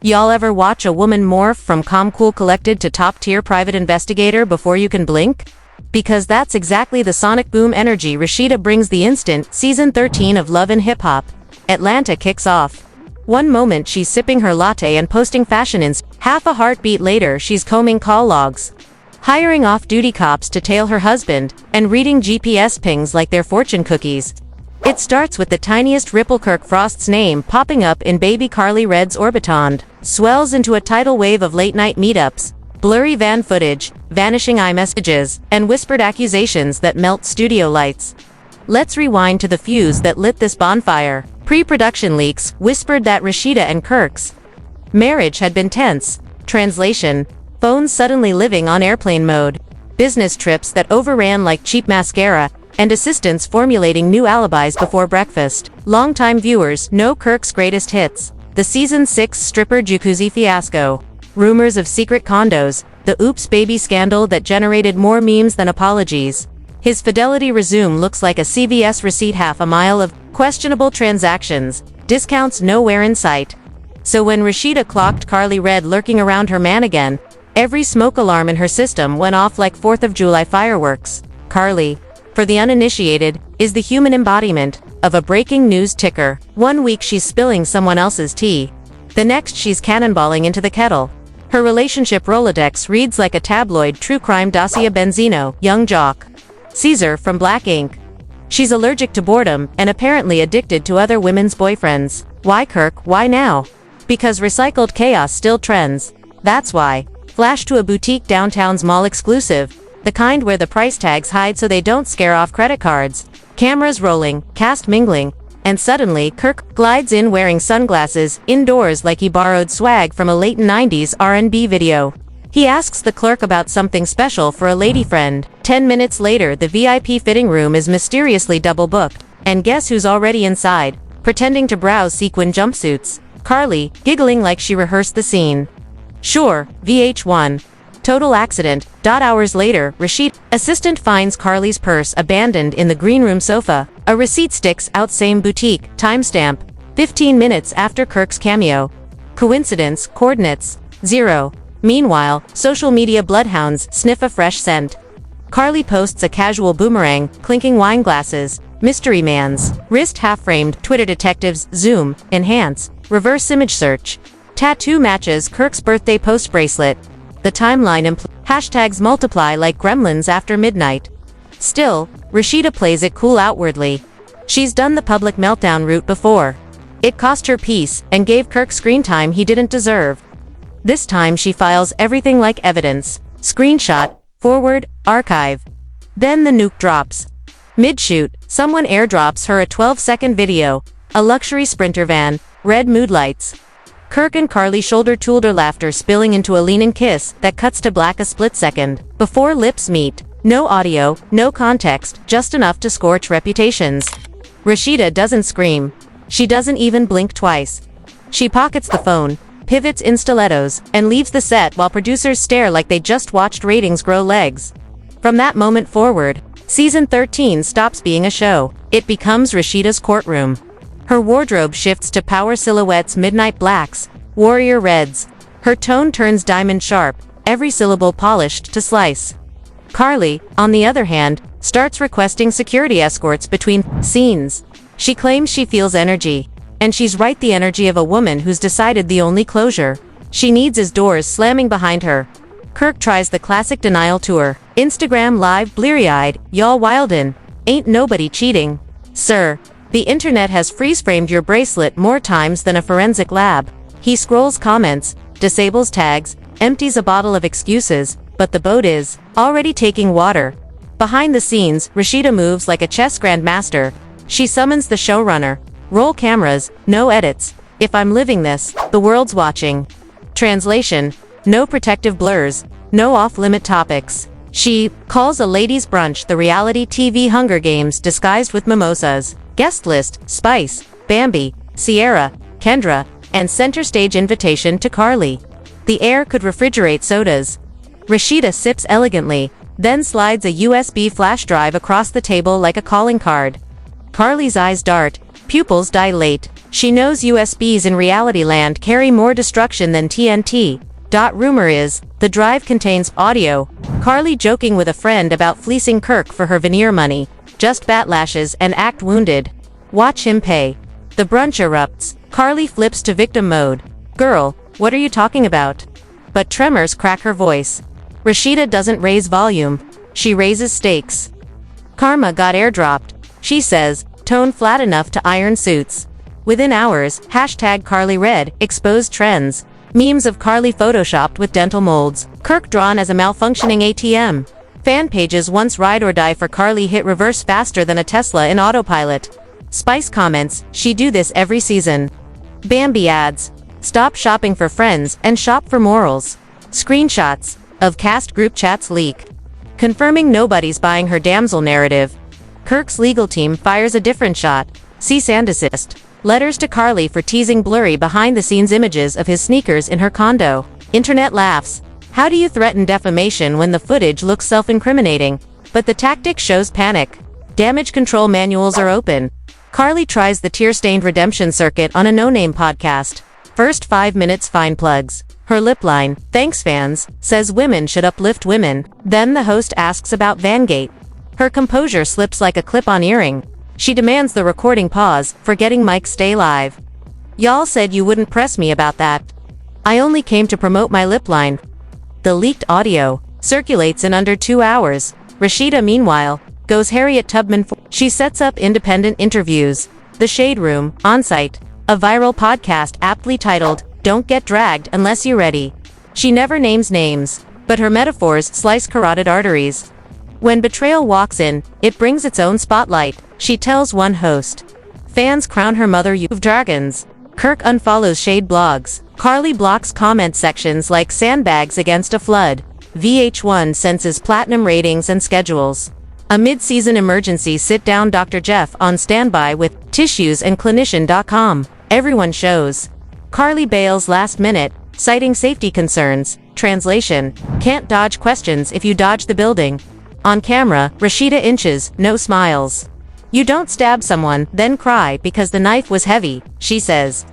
Y'all ever watch a woman morph from calm cool collected to top-tier private investigator before you can blink? Because that's exactly the sonic boom energy Rasheeda brings the instant Season 13 of Love and Hip Hop. Atlanta kicks off. One moment she's sipping her latte and posting fashion ins, half a heartbeat later she's combing call logs, hiring off-duty cops to tail her husband, and reading GPS pings like they're fortune cookies. It starts with the tiniest ripple. Kirk Frost's name popping up in baby Karlie Red's Orbiton, swells into a tidal wave of late-night meetups, blurry van footage, vanishing iMessages, and whispered accusations that melt studio lights. Let's rewind to the fuse that lit this bonfire. Pre-production leaks whispered that Rasheeda and Kirk's marriage had been tense. Translation: phones suddenly living on airplane mode, business trips that overran like cheap mascara, and assistants formulating new alibis before breakfast. Longtime viewers know Kirk's greatest hits: the Season 6 stripper jacuzzi fiasco, rumors of secret condos, the Oops Baby scandal that generated more memes than apologies. His fidelity resume looks like a CVS receipt, half a mile of questionable transactions, discounts nowhere in sight. So when Rasheeda clocked Karlie Red lurking around her man again, every smoke alarm in her system went off like 4th of July fireworks. Karlie, for the uninitiated, is the human embodiment of a breaking news ticker. One week she's spilling someone else's tea. The next she's cannonballing into the kettle. Her relationship Rolodex reads like a tabloid true crime dossier. Benzino, young jock. Caesar from Black Ink. She's allergic to boredom and apparently addicted to other women's boyfriends. Why Kirk, why now? Because recycled chaos still trends. That's why. Flash to a boutique downtown's mall exclusive. The kind where the price tags hide so they don't scare off credit cards. Cameras rolling, cast mingling, and suddenly Kirk glides in wearing sunglasses, indoors like he borrowed swag from a late 90s R&B video. He asks the clerk about something special for a lady friend. 10 minutes later the VIP fitting room is mysteriously double booked. And guess who's already inside, pretending to browse sequin jumpsuits? Karlie, giggling like she rehearsed the scene. Sure, VH1. Total accident. Hours later, Rasheeda, assistant, finds Karlie's purse abandoned in the green room sofa. A receipt sticks out, same boutique, timestamp, 15 minutes after Kirk's cameo. Coincidence, coordinates, 0. Meanwhile, social media bloodhounds sniff a fresh scent. Karlie posts a casual boomerang, clinking wine glasses, mystery man's wrist half-framed, Twitter detectives zoom, enhance, reverse image search. Tattoo matches Kirk's birthday post bracelet. The timeline hashtags multiply like gremlins after midnight. Still, Rasheeda plays it cool outwardly. She's done the public meltdown route before. It cost her peace and gave Kirk screen time he didn't deserve. This time she files everything like evidence. Screenshot, forward, archive. Then the nuke drops. Mid-shoot, someone airdrops her a 12-second video. A luxury Sprinter van, red mood lights. Kirk and Karlie shoulder-to-shoulder, laughter spilling into a lean-in kiss that cuts to black a split second before lips meet. No audio, no context, just enough to scorch reputations. Rasheeda doesn't scream. She doesn't even blink twice. She pockets the phone, pivots in stilettos, and leaves the set while producers stare like they just watched ratings grow legs. From that moment forward, Season 13 stops being a show. It becomes Rasheeda's courtroom. Her wardrobe shifts to power silhouettes, midnight blacks, warrior reds. Her tone turns diamond sharp, every syllable polished to slice. Karlie, on the other hand, starts requesting security escorts between scenes. She claims she feels energy. And she's right, the energy of a woman who's decided the only closure she needs is doors slamming behind her. Kirk tries the classic denial tour. Instagram live, bleary-eyed, y'all wildin'. Ain't nobody cheating. Sir, the internet has freeze-framed your bracelet more times than a forensic lab. He scrolls comments, disables tags, empties a bottle of excuses, but the boat is already taking water. Behind the scenes, Rasheeda moves like a chess grandmaster. She summons the showrunner. Roll cameras, no edits. If I'm living this, the world's watching. Translation: no protective blurs, no off-limit topics. She calls a ladies' brunch the reality TV Hunger Games disguised with mimosas. Guest list: Spice, Bambi, Sierra, Kendra, and center stage invitation to Karlie. The air could refrigerate sodas. Rasheeda sips elegantly, then slides a USB flash drive across the table like a calling card. Karlie's eyes dart, pupils dilate. She knows USBs in reality land carry more destruction than TNT. Rumor is, the drive contains audio. Karlie joking with a friend about fleecing Kirk for her veneer money. Just bat lashes and act wounded. Watch him pay. The brunch erupts. Karlie flips to victim mode. Girl, what are you talking about? But tremors crack her voice. Rasheeda doesn't raise volume. She raises stakes. Karma got airdropped, she says, tone flat enough to iron suits. Within hours, #KarlieRed, exposed trends. Memes of Karlie photoshopped with dental molds. Kirk drawn as a malfunctioning ATM. Fan pages once ride or die for Karlie hit reverse faster than a Tesla in autopilot. Spice comments, she do this every season. Bambi ads. Stop shopping for friends and shop for morals. Screenshots of cast group chats leak. Confirming nobody's buying her damsel narrative. Kirk's legal team fires a different shot. Cease and desist. Letters to Karlie for teasing blurry behind-the-scenes images of his sneakers in her condo. Internet laughs. How do you threaten defamation when the footage looks self-incriminating? But the tactic shows panic. Damage control manuals are open. Karlie tries the tear-stained redemption circuit on a no-name podcast. First 5 minutes fine plugs. Her lip line, thanks fans, says women should uplift women. Then the host asks about Vangate. Her composure slips like a clip-on earring. She demands the recording pause, forgetting mic stay live. Y'all said you wouldn't press me about that. I only came to promote my lip line. The leaked audio circulates in under 2 hours. Rasheeda, meanwhile, goes Harriet Tubman. She sets up independent interviews. The Shade Room, on-site, a viral podcast aptly titled, Don't Get Dragged Unless You're Ready. She never names names, but her metaphors slice carotid arteries. When betrayal walks in, it brings its own spotlight, she tells one host. Fans crown her mother of dragons. Kirk unfollows Shade blogs. Karlie blocks comment sections like sandbags against a flood. VH1 senses platinum ratings and schedules. A mid-season emergency sit-down Dr. Jeff on standby with tissues and clinician.com. Everyone shows. Karlie bails last minute, citing safety concerns. Translation: can't dodge questions if you dodge the building. On camera, Rasheeda inches, no smiles. You don't stab someone, then cry because the knife was heavy, she says.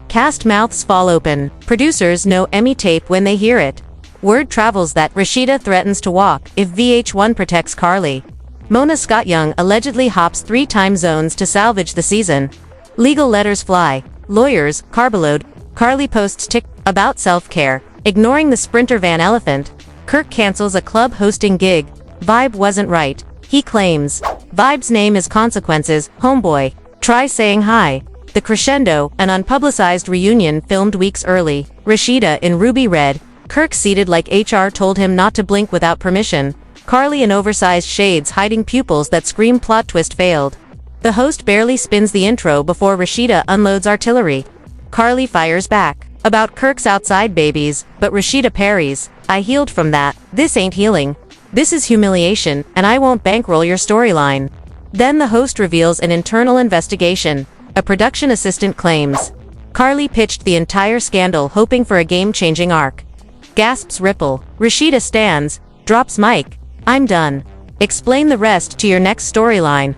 Cast mouths fall open. Producers know Emmy tape when they hear it. Word travels that Rasheeda threatens to walk if VH1 protects Karlie. Mona Scott-Young allegedly hops 3 time zones to salvage the season. Legal letters fly. Lawyers, carbolode. Karlie posts about self-care, ignoring the Sprinter van elephant. Kirk cancels a club hosting gig. Vibe wasn't right, he claims. Vibe's name is Consequences, homeboy. Try saying hi. The crescendo, an unpublicized reunion filmed weeks early. Rasheeda in ruby red. Kirk seated like HR told him not to blink without permission. Karlie in oversized shades hiding pupils that scream plot twist failed. The host barely spins the intro before Rasheeda unloads artillery. Karlie fires back. About Kirk's outside babies, but Rasheeda parries. I healed from that. This ain't healing. This is humiliation, and I won't bankroll your storyline. Then the host reveals an internal investigation. A production assistant claims. Karlie pitched the entire scandal hoping for a game-changing arc. Gasps ripple. Rasheeda stands, drops mic. I'm done. Explain the rest to your next storyline.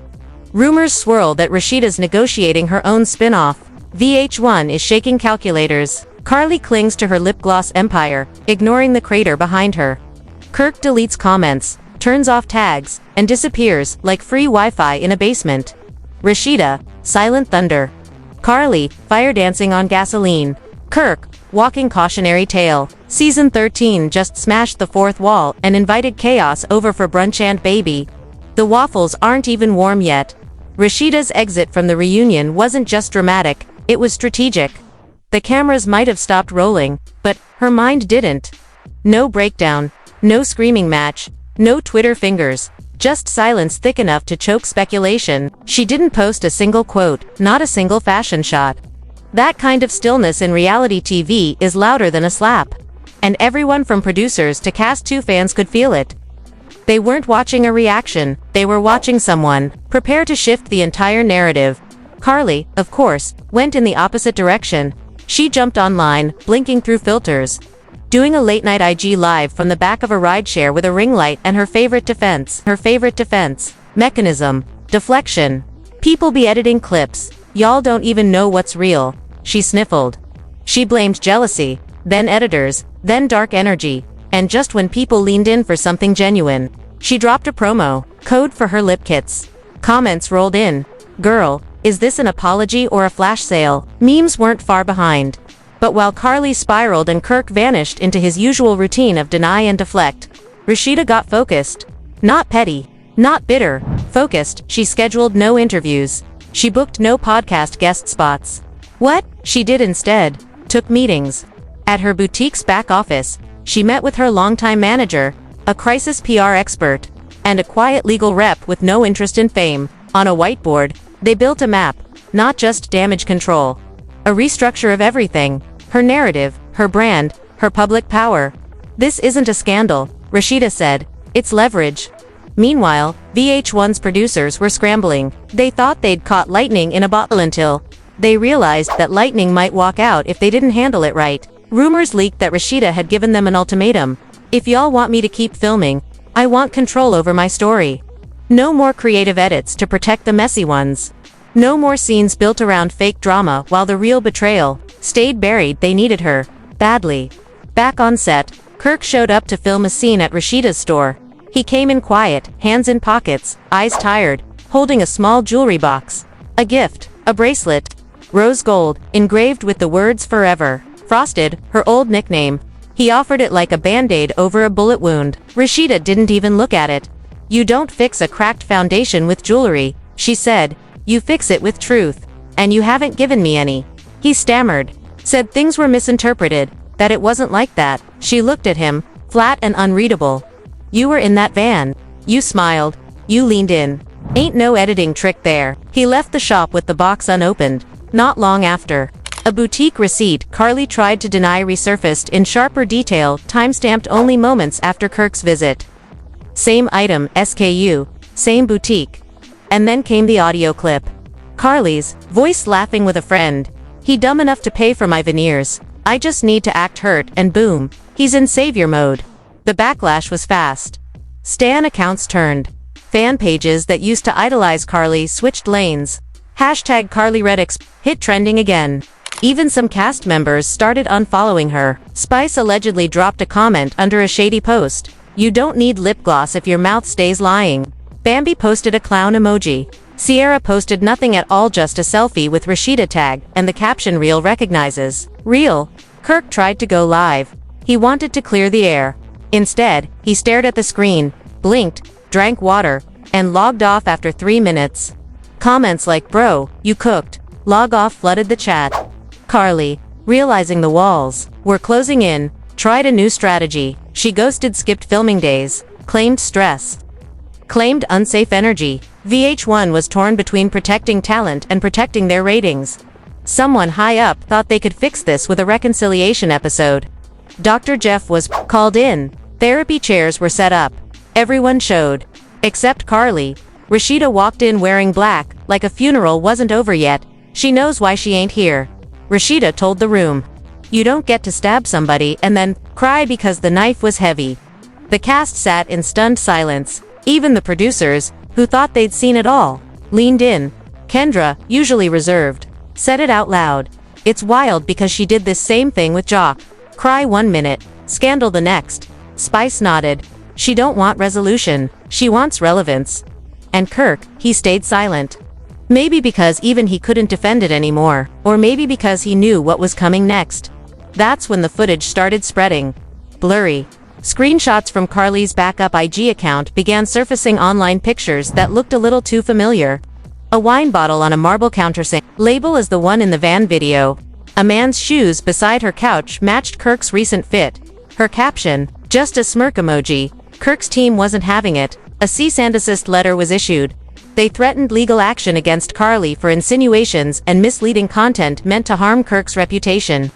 Rumors swirl that Rasheeda's negotiating her own spin-off. VH1 is shaking calculators. Karlie clings to her lip gloss empire, ignoring the crater behind her. Kirk deletes comments, turns off tags, and disappears like free Wi-Fi in a basement. Rasheeda, silent thunder. Karlie, fire dancing on gasoline. Kirk, walking cautionary tale. Season 13 just smashed the fourth wall and invited chaos over for brunch and baby. The waffles aren't even warm yet. Rasheeda's exit from the reunion wasn't just dramatic, it was strategic. The cameras might have stopped rolling, but her mind didn't. No breakdown, no screaming match, no Twitter fingers, just silence thick enough to choke speculation. She didn't post a single quote, not a single fashion shot. That kind of stillness in reality TV is louder than a slap. And everyone from producers to cast to fans could feel it. They weren't watching a reaction, they were watching someone prepare to shift the entire narrative. Karlie, of course, went in the opposite direction. She jumped online, blinking through filters. Doing a late-night IG live from the back of a rideshare with a ring light and her favorite defense mechanism. People be editing clips. Y'all don't even know what's real. She sniffled. She blamed jealousy, then editors, then dark energy, and just when people leaned in for something genuine, she dropped a promo code for her lip kits. Comments rolled in. Girl, is this an apology or a flash sale? Memes weren't far behind. But while Karlie spiraled and Kirk vanished into his usual routine of deny and deflect, Rasheeda got focused. Not petty, not bitter, focused. She scheduled no interviews. She booked no podcast guest spots. What she did instead, took meetings. At her boutique's back office, she met with her longtime manager, a crisis PR expert, and a quiet legal rep with no interest in fame. On a whiteboard, they built a map, not just damage control. A restructure of everything. Her narrative, her brand, her public power. This isn't a scandal, Rasheeda said. It's leverage. Meanwhile, VH1's producers were scrambling. They thought they'd caught lightning in a bottle until they realized that lightning might walk out if they didn't handle it right. Rumors leaked that Rasheeda had given them an ultimatum. If y'all want me to keep filming, I want control over my story. No more creative edits to protect the messy ones. No more scenes built around fake drama while the real betrayal stayed buried. They needed her badly. Back on set, Kirk showed up to film a scene at Rasheeda's store. He came in quiet, hands in pockets, eyes tired, holding a small jewelry box. A gift, a bracelet, rose gold, engraved with the words forever. Frosted, her old nickname. He offered it like a band-aid over a bullet wound. Rasheeda didn't even look at it. You don't fix a cracked foundation with jewelry, she said. You fix it with truth. And you haven't given me any. He stammered. Said things were misinterpreted, that it wasn't like that. She looked at him, flat and unreadable. You were in that van. You smiled. You leaned in. Ain't no editing trick there. He left the shop with the box unopened. Not long after, a boutique receipt Karlie tried to deny resurfaced in sharper detail, time-stamped only moments after Kirk's visit. Same item, SKU, same boutique. And then came the audio clip. Karlie's voice laughing with a friend. He dumb enough to pay for my veneers. I just need to act hurt, and boom, he's in savior mode. The backlash was fast. Stan accounts turned. Fan pages that used to idolize Karlie switched lanes. Hashtag KarlieRedX hit trending again. Even some cast members started unfollowing her. Spice allegedly dropped a comment under a shady post. You don't need lip gloss if your mouth stays lying. Bambi posted a clown emoji. Sierra posted nothing at all, just a selfie with Rasheeda tag, and the caption "Real recognizes real." Kirk tried to go live. He wanted to clear the air. Instead, he stared at the screen, blinked, drank water, and logged off after 3 minutes. Comments like "Bro, you cooked," "Log off" flooded the chat. Karlie, realizing the walls were closing in, tried a new strategy. She ghosted, skipped filming days, claimed stress, claimed unsafe energy. VH1 was torn between protecting talent and protecting their ratings. Someone high up thought they could fix this with a reconciliation episode. Dr. Jeff was called in. Therapy chairs were set up. Everyone showed. Except Karlie. Rasheeda walked in wearing black, like a funeral wasn't over yet. She knows why she ain't here. Rasheeda told the room. You don't get to stab somebody and then cry because the knife was heavy. The cast sat in stunned silence. Even the producers, who thought they'd seen it all, leaned in. Kendra, usually reserved, said it out loud. It's wild because she did this same thing with Jock. Cry 1 minute, scandal the next. Spice nodded. She don't want resolution, she wants relevance. And Kirk, he stayed silent. Maybe because even he couldn't defend it anymore, or maybe because he knew what was coming next. That's when the footage started spreading. Blurry. Screenshots from Karlie's backup IG account began surfacing online, pictures that looked a little too familiar. A wine bottle on a marble countersink, label as the one in the van video. A man's shoes beside her couch matched Kirk's recent fit. Her caption, just a smirk emoji. Kirk's team wasn't having it. A cease and desist letter was issued. They threatened legal action against Karlie for insinuations and misleading content meant to harm Kirk's reputation.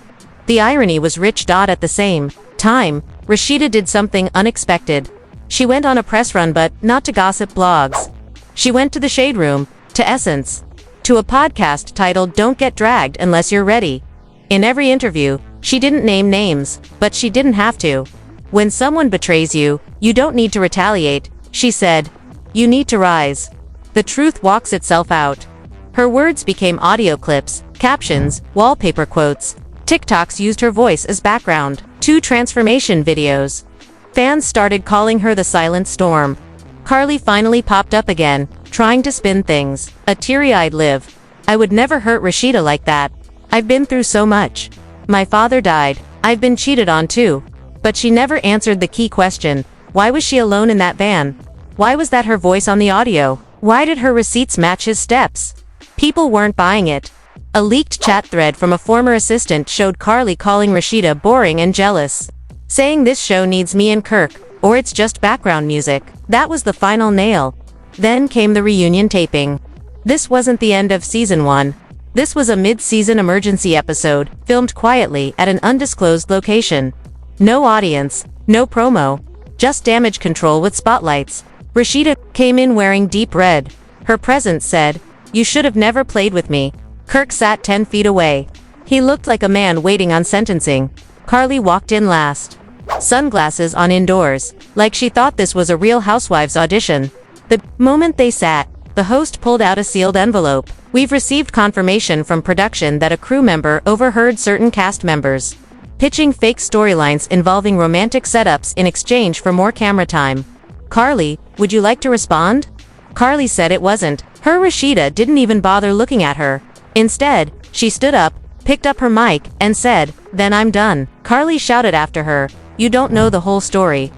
The irony was rich. At the same time, Rasheeda did something unexpected. She went on a press run, but not to gossip blogs. She went to the Shade Room, to Essence, to a podcast titled Don't Get Dragged Unless You're Ready. In every interview, she didn't name names, but she didn't have to. When someone betrays you, you don't need to retaliate, she said. You need to rise. The truth walks itself out. Her words became audio clips, captions, wallpaper quotes. TikToks used her voice as background. 2 transformation videos. Fans started calling her the Silent Storm. Karlie finally popped up again, trying to spin things. A teary-eyed Liv. I would never hurt Rasheeda like that. I've been through so much. My father died. I've been cheated on too. But she never answered the key question. Why was she alone in that van? Why was that her voice on the audio? Why did her receipts match his steps? People weren't buying it. A leaked chat thread from a former assistant showed Karlie calling Rasheeda boring and jealous, saying this show needs me and Kirk, or it's just background music. That was the final nail. Then came the reunion taping. This wasn't the end of season 1. This was a mid-season emergency episode, filmed quietly at an undisclosed location. No audience, no promo, just damage control with spotlights. Rasheeda came in wearing deep red. Her presence said, "You should have never played with me." Kirk sat 10 feet away. He looked like a man waiting on sentencing. Karlie walked in last. Sunglasses on indoors, like she thought this was a Real Housewives audition. The moment they sat, the host pulled out a sealed envelope. We've received confirmation from production that a crew member overheard certain cast members pitching fake storylines involving romantic setups in exchange for more camera time. Karlie, would you like to respond? Karlie said it wasn't. Her Rasheeda didn't even bother looking at her. Instead, she stood up, picked up her mic, and said, "Then I'm done." Karlie shouted after her, "You don't know the whole story."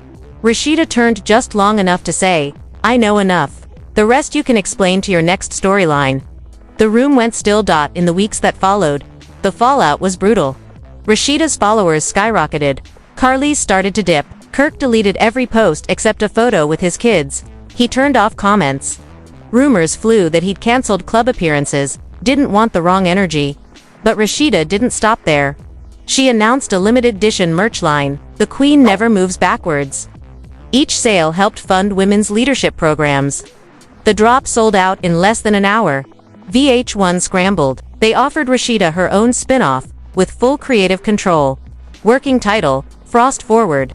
Rasheeda turned just long enough to say, "I know enough. The rest you can explain to your next storyline." The room went still. In the weeks that followed, the fallout was brutal. Rasheeda's followers skyrocketed. Karlie's started to dip. Kirk deleted every post except a photo with his kids. He turned off comments. Rumors flew that he'd canceled club appearances, didn't want the wrong energy. But Rasheeda didn't stop there. She announced a limited edition merch line, "The Queen Never Moves Backwards." Each sale helped fund women's leadership programs. The drop sold out in less than an hour. VH1 scrambled. They offered Rasheeda her own spin-off, with full creative control. Working title, Frost Forward.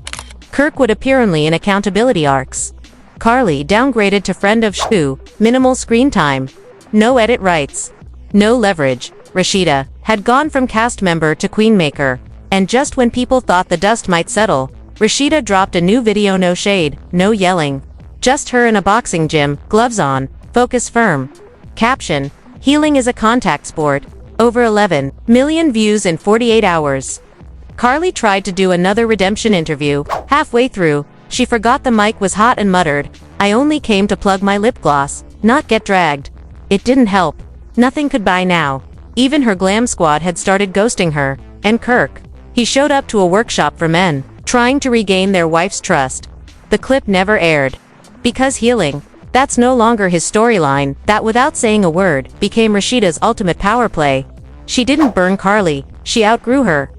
Kirk would appear only in accountability arcs. Karlie downgraded to friend of Shu, minimal screen time. No edit rights. No leverage. Rasheeda had gone from cast member to queenmaker. And just when people thought the dust might settle, Rasheeda dropped a new video. No shade, no yelling. Just her in a boxing gym, gloves on, focus firm. Caption, "Healing is a contact sport." Over 11 million views in 48 hours. Karlie tried to do another redemption interview. Halfway through, she forgot the mic was hot and muttered, "I only came to plug my lip gloss, not get dragged." It didn't help. Nothing could buy now. Even her glam squad had started ghosting her. And Kirk. He showed up to a workshop for men, trying to regain their wife's trust. The clip never aired. Because healing, that's no longer his storyline. That, without saying a word, became Rasheeda's ultimate power play. She didn't burn Karlie, she outgrew her.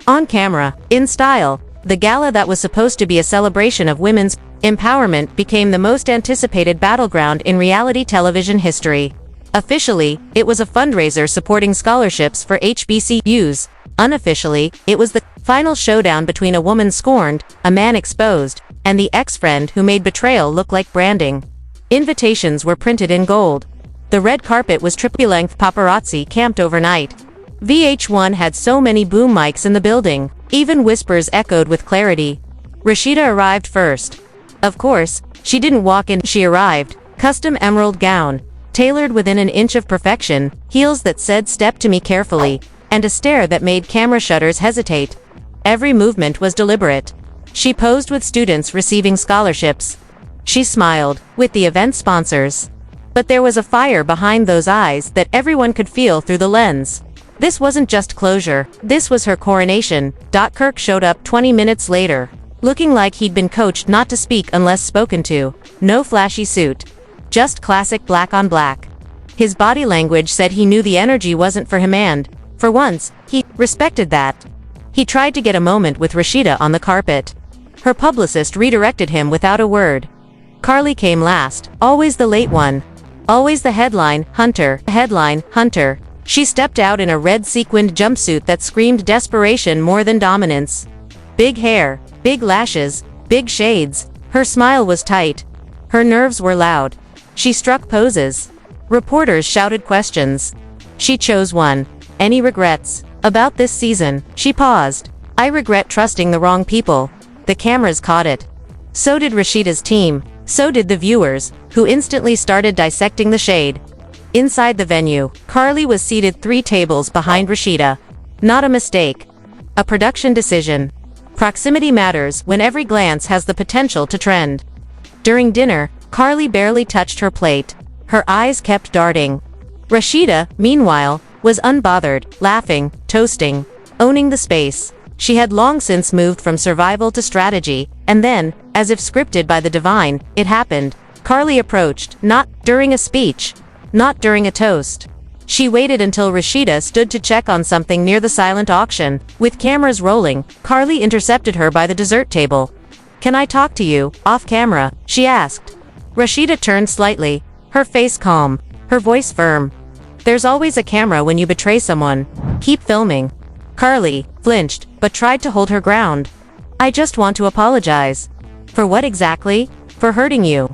On camera, in style, the gala that was supposed to be a celebration of women's empowerment became the most anticipated battleground in reality television history. Officially, it was a fundraiser supporting scholarships for HBCUs. Unofficially, it was the final showdown between a woman scorned, a man exposed, and the ex-friend who made betrayal look like branding. Invitations were printed in gold. The red carpet was triple-length. Paparazzi camped overnight. VH1 had so many boom mics in the building, even whispers echoed with clarity. Rasheeda arrived first. Of course, she didn't walk in, she arrived. Custom emerald gown, tailored within an inch of perfection, heels that said "Step to me carefully," and a stare that made camera shutters hesitate. Every movement was deliberate. She posed with students receiving scholarships. She smiled, with the event sponsors. But there was a fire behind those eyes that everyone could feel through the lens. This wasn't just closure, this was her coronation. Kirk showed up 20 minutes later, looking like he'd been coached not to speak unless spoken to. No flashy suit. Just classic black on black. His body language said he knew the energy wasn't for him, and, for once, he respected that. He tried to get a moment with Rasheeda on the carpet. Her publicist redirected him without a word. Karlie came last, always the late one. Always the headline hunter. She stepped out in a red sequined jumpsuit that screamed desperation more than dominance. Big hair, big lashes, big shades. Her smile was tight. Her nerves were loud. She struck poses. Reporters shouted questions. She chose one. Any regrets? About this season, she paused. I regret trusting the wrong people. The cameras caught it. So did Rasheeda's team. So did the viewers, who instantly started dissecting the shade. Inside the venue, Karlie was seated 3 tables behind Rasheeda. Not a mistake. A production decision. Proximity matters when every glance has the potential to trend. During dinner, Karlie barely touched her plate. Her eyes kept darting. Rasheeda, meanwhile, was unbothered, laughing, toasting, owning the space. She had long since moved from survival to strategy, and then, as if scripted by the divine, it happened. Karlie approached, not during a speech, not during a toast. She waited until Rasheeda stood to check on something near the silent auction. With cameras rolling, Karlie intercepted her by the dessert table. "Can I talk to you, off camera?" she asked. Rasheeda turned slightly, her face calm, her voice firm. "There's always a camera when you betray someone. Keep filming." Karlie flinched, but tried to hold her ground. "I just want to apologize." "For what exactly?" "For hurting you.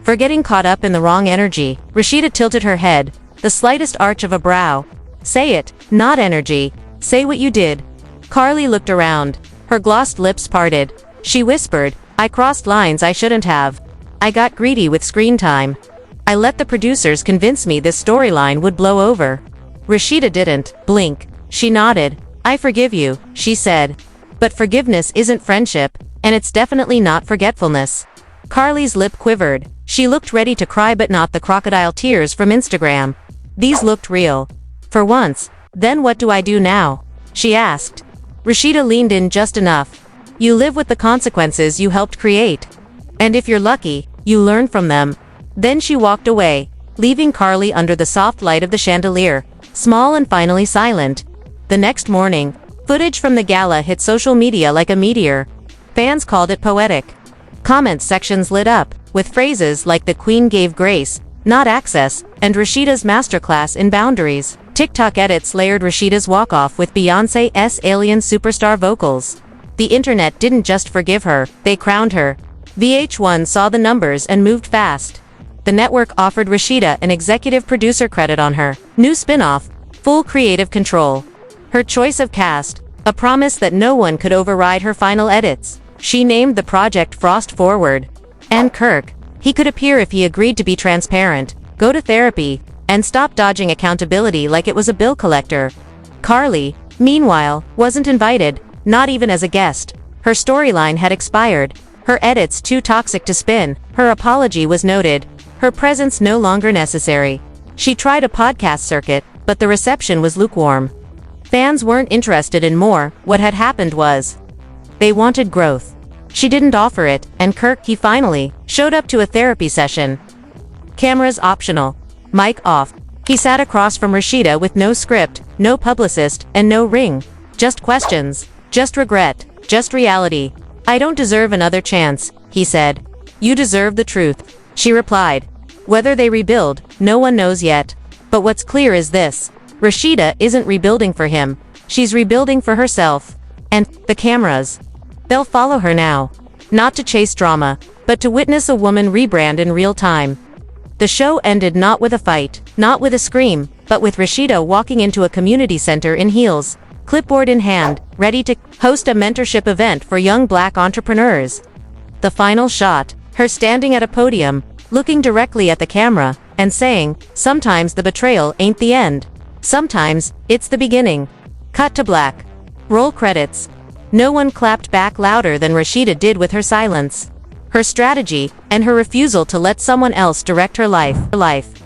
For getting caught up in the wrong energy." Rasheeda tilted her head, the slightest arch of a brow. "Say it, not energy. Say what you did." Karlie looked around. Her glossed lips parted. She whispered, "I crossed lines I shouldn't have. I got greedy with screen time. I let the producers convince me this storyline would blow over." Rasheeda didn't blink. She nodded. "I forgive you," she said. "But forgiveness isn't friendship, and it's definitely not forgetfulness." Karlie's lip quivered. She looked ready to cry, but not the crocodile tears from Instagram. These looked real. For once. "Then what do I do now?" she asked. Rasheeda leaned in just enough. "You live with the consequences you helped create. And if you're lucky, you learn from them." Then she walked away, leaving Karlie under the soft light of the chandelier, small and finally silent. The next morning, footage from the gala hit social media like a meteor. Fans called it poetic. Comment sections lit up, with phrases like "the Queen gave grace, not access," and "Rasheeda's masterclass in boundaries." TikTok edits layered Rasheeda's walk-off with Beyoncé's alien superstar vocals. The internet didn't just forgive her, they crowned her. VH1 saw the numbers and moved fast. The network offered Rasheeda an executive producer credit on her new spin-off, full creative control. Her choice of cast, a promise that no one could override her final edits. She named the project Frost Forward. And Kirk, he could appear if he agreed to be transparent, go to therapy, and stop dodging accountability like it was a bill collector. Karlie, meanwhile, wasn't invited, not even as a guest. Her storyline had expired, her edits too toxic to spin, her apology was noted, her presence no longer necessary. She tried a podcast circuit, but the reception was lukewarm. Fans weren't interested in more. What had happened was, they wanted growth. She didn't offer it, and Kirk, he finally showed up to a therapy session. Cameras optional. Mic off. He sat across from Rasheeda with no script, no publicist, and no ring. Just questions. Just regret. Just reality. "I don't deserve another chance," he said. "You deserve the truth," she replied. Whether they rebuild, no one knows yet. But what's clear is this. Rasheeda isn't rebuilding for him. She's rebuilding for herself. And the cameras. They'll follow her now. Not to chase drama, but to witness a woman rebrand in real time. The show ended not with a fight, not with a scream, but with Rasheeda walking into a community center in heels, clipboard in hand, ready to host a mentorship event for young Black entrepreneurs. The final shot, her standing at a podium, looking directly at the camera, and saying, "Sometimes the betrayal ain't the end. Sometimes, it's the beginning." Cut to black. Roll credits. No one clapped back louder than Rasheeda did with her silence. Her strategy, and her refusal to let someone else direct her life.